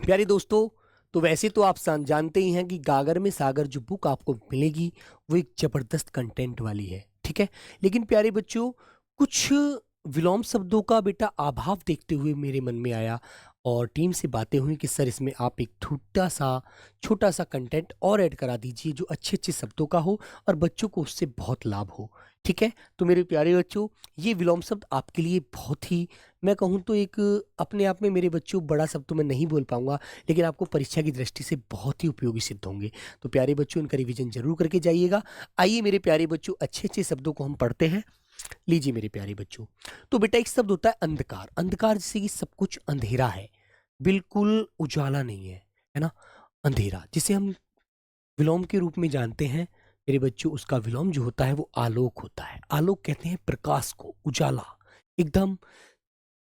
प्यारे दोस्तों, तो वैसे तो आप जानते ही हैं कि गागर में सागर जो बुक आपको मिलेगी वो एक ज़बरदस्त कंटेंट वाली है, ठीक है? लेकिन प्यारे बच्चों, कुछ विलोम शब्दों का बेटा अभाव देखते हुए मेरे मन में आया और टीम से बातें हुई कि सर इसमें आप एक छोटा-सा कंटेंट और ऐड करा दीजिए जो अच्छे-अच्छे शब्दों का हो और बच्चों को उससे बहुत लाभ हो, ठीक है? तो मेरे प्यारे बच्चों, ये विलोम शब्द आपके लिए बहुत ही, मैं कहूँ तो एक, अपने आप में मेरे बच्चों बड़ा शब्द तो मैं नहीं बोल पाऊँगा, लेकिन आपको परीक्षा की दृष्टि से बहुत ही उपयोगी सिद्ध होंगे। तो प्यारे बच्चों, इनका रिवीजन ज़रूर करके जाइएगा। आइए मेरे प्यारे बच्चों, अच्छे-अच्छे शब्दों को हम पढ़ते हैं। लीजिए मेरे प्यारे बच्चों, तो बेटा एक शब्द होता है अंधकार। अंधकार जैसे कि सब कुछ अंधेरा है, बिल्कुल उजाला नहीं है ना? अंधेरा जिसे हम विलोम के रूप में जानते हैं मेरे बच्चों, उसका विलोम जो होता है वो आलोक होता है। आलोक कहते हैं प्रकाश को, उजाला, एकदम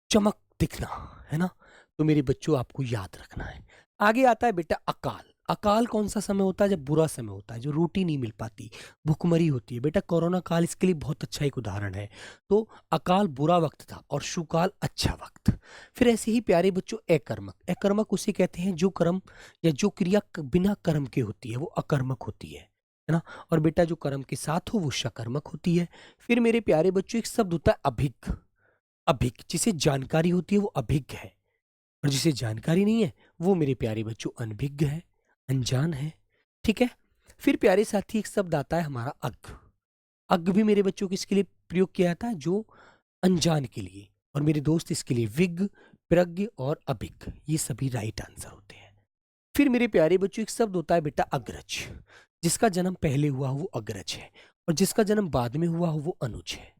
चमक दिखना, है ना? तो मेरे बच्चों आपको याद रखना है। आगे आता है बेटा अकाल। अकाल कौन-सा समय होता है? जब बुरा समय होता है, जो रोटी नहीं मिल पाती, भुखमरी होती है। बेटा कोरोना काल इसके लिए बहुत अच्छा एक उदाहरण है। तो अकाल बुरा वक़्त था और सुकाल अच्छा वक़्त। फिर ऐसे ही प्यारे बच्चों अकर्मक। अकर्मक उसे कहते हैं जो कर्म या जो क्रिया बिना कर्म के होती है, वो अकर्मक होती है ना? और बेटा जो कर्म के साथ हो वो सकर्मक होती है। फिर मेरे प्यारे बच्चों एक शब्द होता है अभिज्ञ। अभिज्ञ जिसे जानकारी होती है वो अभिज्ञ है, और जिसे जानकारी नहीं है वो मेरे प्यारे बच्चों अनभिज्ञ है, अनजान है, ठीक है? फिर प्यारे साथी एक शब्द आता है हमारा अज्ञ। अज्ञ भी मेरे बच्चों किसके लिए प्रयोग किया जाता है? जो अनजान के लिए। और मेरे दोस्त इसके लिए विज्ञ, प्रज्ञ और अभिज्ञ, ये सभी राइट आंसर होते हैं। फिर मेरे प्यारे बच्चों एक शब्द होता है बेटा अग्रज। जिसका जन्म पहले हुआ हो वो अग्रज है, और जिसका जन्म बाद में हुआ हो वो अनुज है,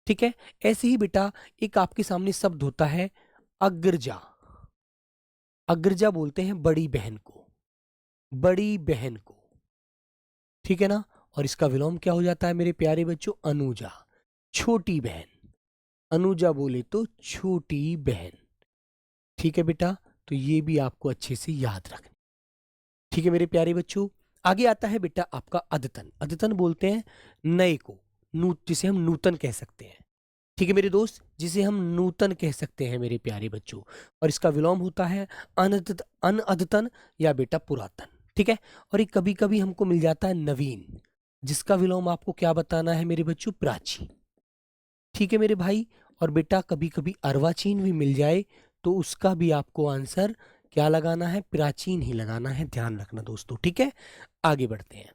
ठीक है? ऐसे ही बेटा एक आपके सामने शब्द होता है अग्रजा। अग्रजा बोलते हैं बड़ी बहन को, बड़ी बहन को, ठीक है ना? और इसका विलोम क्या हो जाता है मेरे प्यारे बच्चों? अनुजा, छोटी बहन। अनुजा बोले तो छोटी बहन, ठीक है बेटा? तो ये भी आपको अच्छे से याद रखना, ठीक है मेरे प्यारे बच्चों? आगे आता है बेटा आपका अद्यतन। अद्यतन बोलते हैं नए को, जिसे हम नूतन कह सकते हैं, ठीक है मेरे दोस्त? जिसे हम नूतन कह सकते हैं मेरे प्यारे बच्चों, और इसका विलोम होता है अनअद्यतन या बेटा पुरातन, ठीक है? और ये कभी-कभी हमको मिल जाता है नवीन, जिसका विलोम आपको क्या बताना है मेरे बच्चों? प्राचीन, ठीक है मेरे भाई? और बेटा कभी-कभी अर्वाचीन भी मिल जाए तो उसका भी आपको आंसर क्या लगाना है? प्राचीन ही लगाना है, ध्यान रखना दोस्तों, ठीक है? आगे बढ़ते हैं।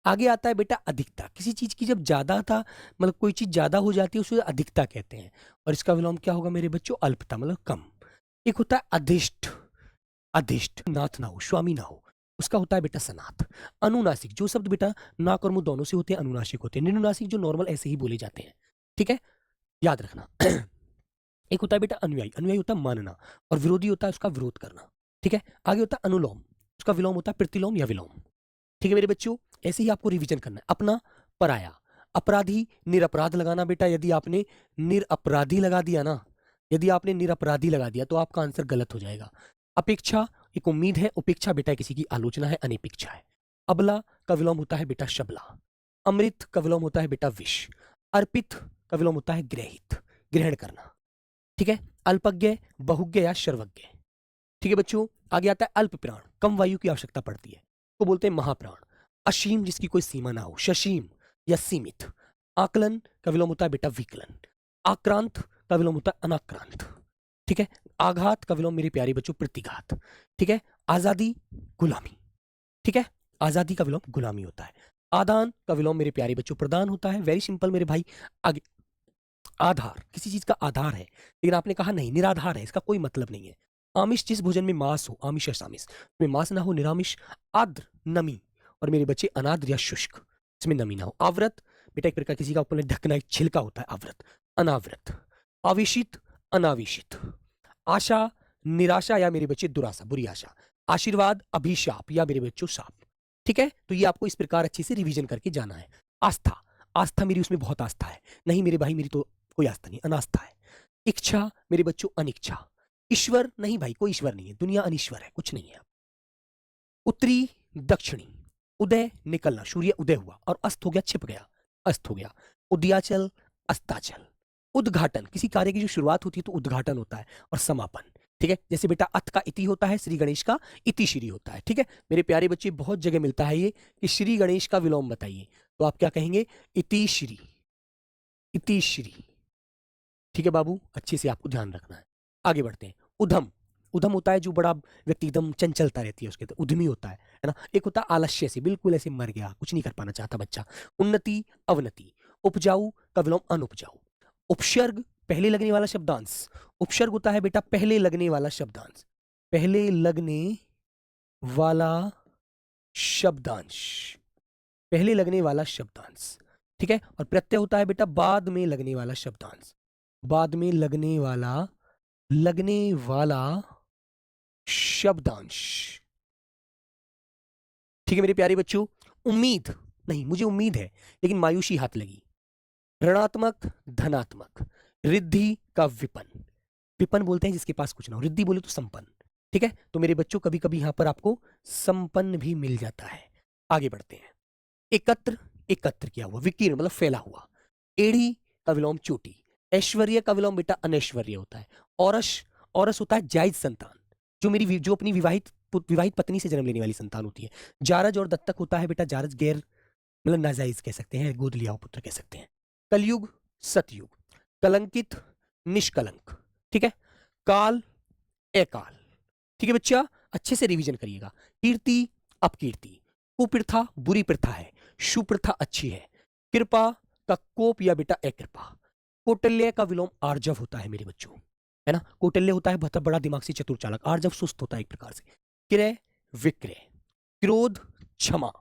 आगे आता है बेटा अधिकता। किसी चीज़ की जब ज़्यादाता, मतलब कोई चीज़ ज़्यादा हो जाती है उसे अधिकता कहते हैं, और इसका विलोम क्या होगा मेरे बच्चों? अल्पता, मतलब कम। एक होता है अधिष्ठ। अधिष्ठ नाथ ना हो, स्वामी ना हो, उसका होता है बेटा सनाथ। अनुनासिक, जो शब्द बेटा नाक और मुंह दोनों से होते हैं अनुनासिक होते हैं। निनुनासिक जो नॉर्मल ऐसे ही बोले जाते हैं, ठीक है? याद रखना। एक होता है बेटा अनुयायी। अनुयायी होता है मानना, और विरोधी होता है उसका विरोध करना, ठीक है? आगे होता है अनुलोम, उसका विलोम होता है प्रतिलोम या विलोम, ठीक है मेरे बच्चों? ऐसे ही आपको रिवीजन करना है। अपना, पराया, अपराधी, निरपराध लगाना बेटा। यदि आपने निरपराधी लगा दिया ना, यदि आपने निरपराधी लगा दिया तो आपका आंसर गलत हो जाएगा। अपेक्षा एक उम्मीद है, उपेक्षा बेटा किसी की आलोचना है, अनपेक्षा है। अबला का विलोम होता है बेटा शबला। अमृत का विलोम होता है बेटा विष। अर्पित का विलोम होता है ग्रहित, ग्रहण करना, ठीक है? अल्पज्ञ, बहुज्ञ या सर्वज्ञ, ठीक है बच्चों? आगे आता है अल्प प्राण, कम वायु की आवश्यकता पड़ती है, को बोलते हैं महाप्राण। असीम, जिसकी कोई सीमा ना हो, ससीम या सीमित। आकलन का विलोम होता है बेटा विकलन। आक्रांत का विलोम होता है अनाक्रांत, ठीक है? आघात का विलोम मेरे प्यारे बच्चों प्रतिघात, ठीक है? आजादी, गुलामी, ठीक है? आजादी का विलोम गुलामी होता है। आदान का विलोम मेरे प्यारे बच्चों प्रदान होता है। वेरी सिंपल मेरे भाई। आगे आधार, किसी चीज का आधार है, लेकिन आपने कहा नहीं निराधार है, इसका कोई मतलब नहीं है। आमिष, जिस भोजन में मांस हो, आमिष या सामिष, में मांस ना हो, निरामिष। आर्द्र, नमी, और मेरे बच्चे अनाद्र या शुष्क, इसमें नमी ना हो। आवृत, बेटा एक प्रकार किसी का ऊपर ढकना, एक छिलका होता है आवृत। अनावृत, आवेशित, अनावेशित। आशा, निराशा या मेरे बच्चे दुराशा, बुरी आशा। आशीर्वाद, अभिशाप या मेरे बच्चों शाप, ठीक है? तो ये आपको इस प्रकार अच्छे से रिवीजन करके जाना है। आस्था, आस्था मेरी उसमें बहुत आस्था है, नहीं मेरे भाई मेरी तो कोई आस्था नहीं, अनास्था है। इच्छा मेरे बच्चों अनिच्छा। ईश्वर नहीं भाई, कोई ईश्वर नहीं है, दुनिया अनिश्वर है, कुछ नहीं है। उत्तरी, दक्षिणी। उदय, निकलना, सूर्य उदय हुआ, और अस्त हो गया, छिप गया, अस्त हो गया। उदयाचल, अस्ताचल। उद्घाटन, किसी कार्य की जो शुरुआत होती है तो उद्घाटन होता है, और समापन, ठीक है, जैसे बेटा अथ का इति होता है, श्री गणेश का इति श्री होता है। ठीक है मेरे प्यारे बच्चे, बहुत जगह मिलता है ये कि श्री गणेश का विलोम बताइए, तो आप क्या कहेंगे? इति श्री, इति श्री। ठीक है बाबू, अच्छे से आपको ध्यान रखना है। आगे बढ़ते हैं। उधम, उधम होता है जो बड़ा व्यक्ति एकदम चंचलता रहती है उसके, तो उद्यमी होता है ना। एक होता है आलस्य से, बिल्कुल ऐसे मर गया, कुछ नहीं कर पाना चाहता बच्चा। उन्नति, अवनति। उपजाऊ का विलोम अनुपजाऊ। उपसर्ग, पहले लगने वाला शब्दांश। उपसर्ग होता है बेटा पहले लगने वाला शब्दांश, पहले लगने वाला शब्दांश, पहले लगने वाला शब्दांश। ठीक है, और प्रत्यय होता है बेटा बाद में लगने वाला शब्दांश, बाद में लगने वाला शब्दांश। ठीक है मेरे प्यारे बच्चों। उम्मीद नहीं, मुझे उम्मीद है लेकिन मायूसी हाथ लगी। ऋणात्मक, धनात्मक। रिद्धि का विपन, विपन बोलते हैं जिसके पास कुछ ना हो, रिद्धि बोले तो संपन्न। ठीक है, तो मेरे बच्चों कभी कभी यहां पर आपको संपन्न भी मिल जाता है। आगे बढ़ते हैं। एकत्र, एकत्र किया हुआ, विकीर्ण मतलब फैला हुआ। एड़ी का विलोम चोटी। ऐश्वर्य का विलोम बेटा अनैश्वर्य होता है। औरस, औरस होता है जायज संतान, जो अपनी विवाहित पत्नी से जन्म लेने वाली संतान होती है। जारज और दत्तक होता है बेटा, जारज गैर मतलब नाजायज कह सकते हैं, गोद लिया हुआ पुत्र कह सकते हैं। कलयुग, सतयुग। कलंकित, निष्कलंक। ठीक है, काल, अकाल। ठीक है बच्चा, अच्छे से रिवीजन करिएगा। कीर्ति, अपकीर्ति। कुप्रथा बुरी प्रथा है, सुप्रथा अच्छी है। कृपा का कोप या बेटा अकृपा। कौटिल्य का विलोम आर्जव होता है मेरे बच्चों, है ना। कौटिल्य होता है बहुत बड़ा दिमाग से चतुर चालक, आर्जव सुस्त होता है एक प्रकार से। क्रय, विक्रय। क्रोध, क्षमा।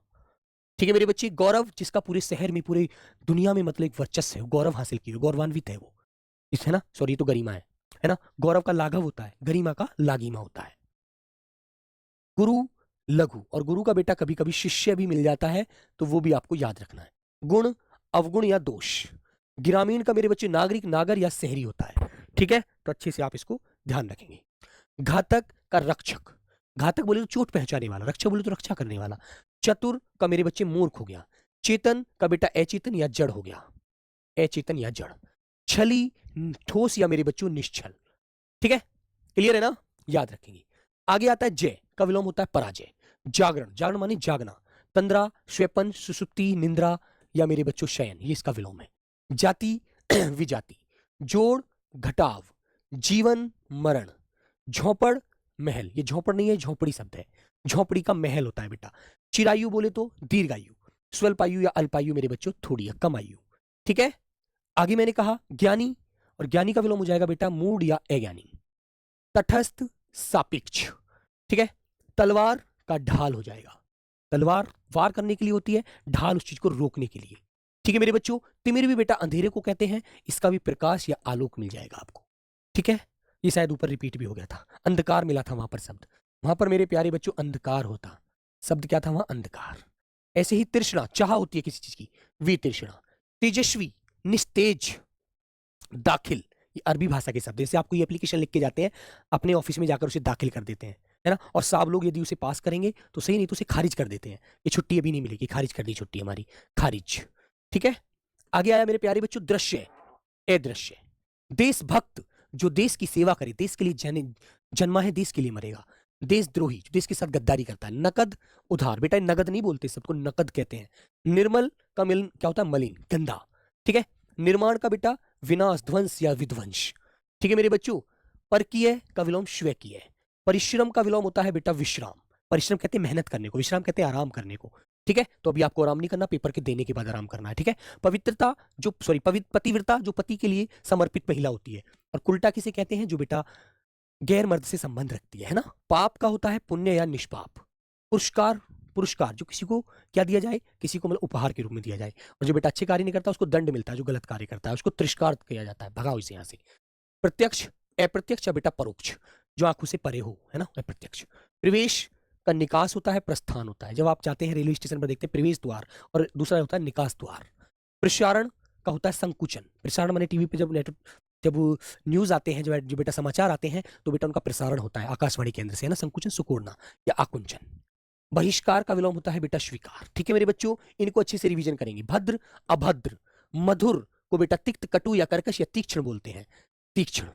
ठीक है मेरे बच्चे। गौरव, जिसका पूरे शहर में पूरी दुनिया में मतलब एक वर्चस्व है, गौरव हासिल किया, गौरवान्वित है वो, इस है ना, सॉरी तो गरिमा है ना। गौरव का लाघव होता है, गरिमा का लागिमा होता है। गुरु, लघु, और गुरु का बेटा कभी कभी शिष्य भी मिल जाता है, तो वो भी आपको याद रखना है। गुण, अवगुण या दोष। ग्रामीण का मेरे बच्चे नागरिक, नागर या शहरी होता है। ठीक है, तो अच्छे से आप इसको ध्यान रखेंगे। घातक का रक्षक, घातक बोले तो चोट पहुंचाने वाला, रक्षक बोले तो रक्षा करने वाला। चतुर का मेरे बच्चे मूर्ख हो गया। चेतन का बेटा अचेतन या जड़ हो गया, अचेतन या जड़। छली, ठोस या मेरे बच्चों निश्चल। ठीक है, क्लियर है ना, याद रखेंगे। आगे आता है जय का विलोम होता है पराजय। जागरण, जागरण माने जागना। तंद्रा, स्वैपन, सुसुप्ति, निंद्रा या मेरे बच्चों शयन, ये इसका विलोम है। जाति, विजाति। जोड़, घटाव। जीवन, मरण। झोपड़, महल, ये झोपड़ नहीं है, झोपड़ी शब्द है, झोपड़ी का महल होता है बेटा। चिरायु बोले तो दीर्घायु। स्वल्पायु या अल्पायु मेरे बच्चों थोड़ी है, कम आयु। ठीक है, आगे मैंने कहा ज्ञानी, और ज्ञानी का विलोम हो जाएगा बेटा मूढ़ या अज्ञानी। तटस्थ, सापेक्ष। ठीक है, तलवार का ढाल हो जाएगा, तलवार वार करने के लिए होती है, ढाल उस चीज को रोकने के लिए। ठीक है मेरे बच्चों। तिमिर भी बेटा अंधेरे को कहते हैं, इसका भी प्रकाश या आलोक मिल जाएगा आपको। ठीक है, ये शायद ऊपर रिपीट भी हो गया था, अंधकार मिला था वहां पर शब्द, वहां पर मेरे प्यारे बच्चों अंधकार होता, शब्द क्या था वहां, अंधकार। ऐसे ही तृष्णा, चाह होती है किसी चीज की, वी तृष्णा। तेजस्वी, निस्तेज। दाखिल, ये अरबी भाषा के शब्द, जैसे आपको ये एप्लीकेशन लिख के जाते हैं, अपने ऑफिस में जाकर उसे दाखिल कर देते हैं, है ना। और सब लोग यदि उसे पास करेंगे तो सही, नहीं तो उसे खारिज कर देते हैं, ये छुट्टी अभी नहीं मिलेगी, खारिज कर दी छुट्टी हमारी, खारिज। ठीक है, आगे आया मेरे प्यारे बच्चों दृश्य, अदृश्य। देशभक्त, जो देश की सेवा करे, देश के लिए जन्मा है, देश के लिए मरेगा। देशद्रोही, जो देश के साथ गद्दारी करता है। नकद, उधार, बेटा नगद नहीं बोलते, सबको नकद कहते हैं। निर्मल का मिलन क्या होता है, मलिन, गंदा। ठीक है, निर्माण का बेटा विनाश, ध्वंस या विध्वंस। ठीक है मेरे बच्चों। परकीय का विलोम श्वेकीय। परिश्रम का विलोम होता है बेटा विश्राम, परिश्रम कहते हैं मेहनत करने को, विश्राम कहते हैं आराम करने को। ठीक है, तो अभी आपको आराम नहीं करना, पेपर के देने के बाद आराम करना है। ठीक है, पवित्रता, जो सॉरी पतिव्रता, जो पति के लिए समर्पित महिला होती है। और कुल्टा किसे कहते हैं, जो बेटा गैर मर्द से संबंध रखती है ना। पाप का होता है पुण्य या निष्पाप। पुरस्कार, पुरस्कार जो किसी को क्या दिया जाए, किसी को मतलब उपहार के रूप में दिया जाए। और जो बेटा अच्छे कार्य नहीं करता उसको दंड मिलता है, जो गलत कार्य करता है उसको तिरस्कार किया जाता है, भगाओ इसे यहाँ से। प्रत्यक्ष, अप्रत्यक्ष या बेटा परोक्ष, जो आंखों से परे हो, है ना, अप्रत्यक्ष। प्रवेश का निकास होता है, प्रस्थान होता है, जब आप जाते हैं रेलवे स्टेशन पर देखते हैं प्रवेश द्वार, और दूसरा होता है निकास द्वार। प्रसारण का होता है संकुचन, प्रसारण माने टीवी पे जब न्यूज आते हैं, जो बेटा समाचार आते हैं, तो बेटा उनका प्रसारण होता है आकाशवाणी केंद्र से, है ना। संकुचन सुकोड़ना या आकुंचन। बहिष्कार का विलोम होता है बेटा स्वीकार। ठीक है मेरे बच्चों, इनको अच्छे से रिवीजन करेंगे। भद्र, अभद्र। मधुर को बेटा तिक्त, कटु या कर्कश या तीक्ष्ण बोलते हैं, तीक्ष्ण।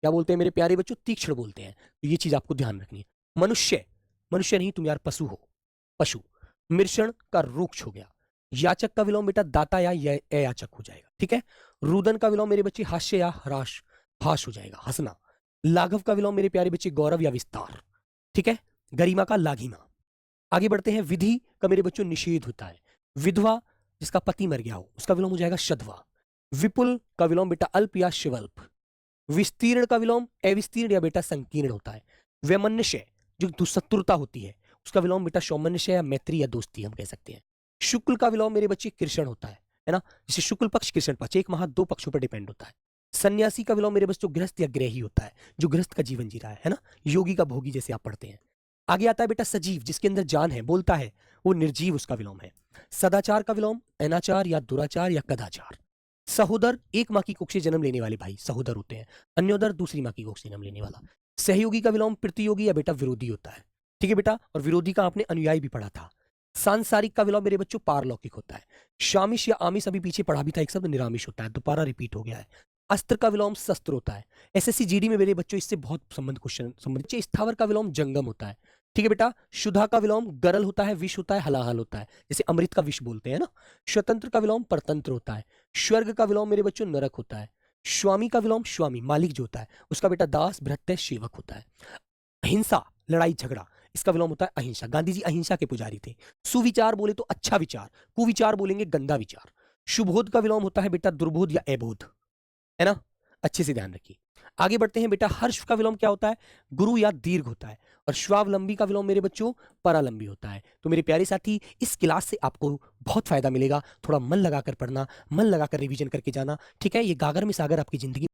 क्या बोलते हैं मेरे प्यारे बच्चों, तीक्ष्ण बोलते हैं। तो ये चीज आपको ध्यान रखनी है। मनुष्य, मनुष्य नहीं तुम यार पशु हो, पशु। मृषण का रुक्ष हो गया। याचक का विलोम बेटा दाता या याचक हो जाएगा, ठीक है। रुदन का विलोम मेरे बच्चे हास्य या हराश, हाश हो जाएगा, हंसना। लाघव का विलोम मेरे प्यारे बच्चे गौरव या विस्तार, ठीक है। गरिमा का लाघिमा। आगे बढ़ते हैं। विधि का मेरे बच्चों निषेध होता है। विधवा जिसका पति मर गया हो उसका विलोम हो जाएगा शधवा। विपुल का विलोम बेटा अल्प या शिवल्प। विस्तीर्ण का विलोम अविस्तीर्ण या बेटा संकीर्ण होता है। वैमनस्य जो दुशत्रुता होती है उसका विलोम बेटा सौमनस्य या मैत्री या दोस्ती हम कह सकते हैं। शुक्ल का विलोम मेरे बच्चे कृष्ण होता है ना। जैसे शुक्ल पक्ष कृष्ण पक्ष, एक माह दो पक्षों पर डिपेंड होता है। सन्यासी का विलोम मेरे बच्चों गृहस्थ या गृही होता है, जो गृहस्थ का जीवन जी रहा है ना। योगी का भोगी जैसे आप पढ़ते हैं। आगे आता है बेटा सजीव जिसके अंदर जान है, बोलता है, वो निर्जीव उसका विलोम है। सदाचार का विलोम अनाचार या दुराचार या कदाचार। सहोदर एक माँ की कुख से जन्म लेने वाले भाई सहोदर होते हैं। अन्योदर दूसरी माँ की कुख से जन्म लेने वाला। सहयोगी का विलोम प्रतियोगी या बेटा विरोधी होता है, ठीक है बेटा। और विरोधी का आपने अनुयायी भी पढ़ा था। सांसारिक का विलोम मेरे बच्चों पारलौकिक होता है। शामिश या आमिष अभी पीछे पढ़ा भी था, एक शब्द निरामिष होता है, दोबारा रिपीट हो गया है। अस्त्र का विलोम शस्त्र होता है। एसएससी जीडी में मेरे बच्चों इससे बहुत संबंध क्वेश्चन संबंध। स्थावर का विलोम जंगम होता है, ठीक है बेटा। शुद्धा का विलोम गरल होता है, विष होता है, हलाहल होता है, जैसे अमृत का विष बोलते हैं ना। स्वतंत्र का विलोम परतंत्र होता है। स्वर्ग का विलोम मेरे बच्चों नरक होता है। स्वामी का विलोम स्वामी मालिक जो होता है उसका बेटा दास भृत्य सेवक होता है। हिंसा लड़ाई झगड़ा इसका विलोम होता है अहिंसा। गांधी जी अहिंसा के पुजारी थे। सुविचार बोले तो अच्छा विचार, कुविचार बोलेंगे गंदा विचार। शुभोध का विलोम होता है बेटा दुर्बोध या अबोध, है ना। अच्छे से ध्यान रखिए। आगे बढ़ते हैं बेटा। हर्ष का विलोम क्या होता है, गुरु या दीर्घ होता है। और स्वावलंबी का विलोम मेरे बच्चों परालंबी होता है। तो मेरे प्यारे साथी इस क्लास से आपको बहुत फायदा मिलेगा। थोड़ा मन लगाकर पढ़ना, मन लगाकर रिवीजन करके जाना, ठीक है। ये गागर में सागर आपकी जिंदगी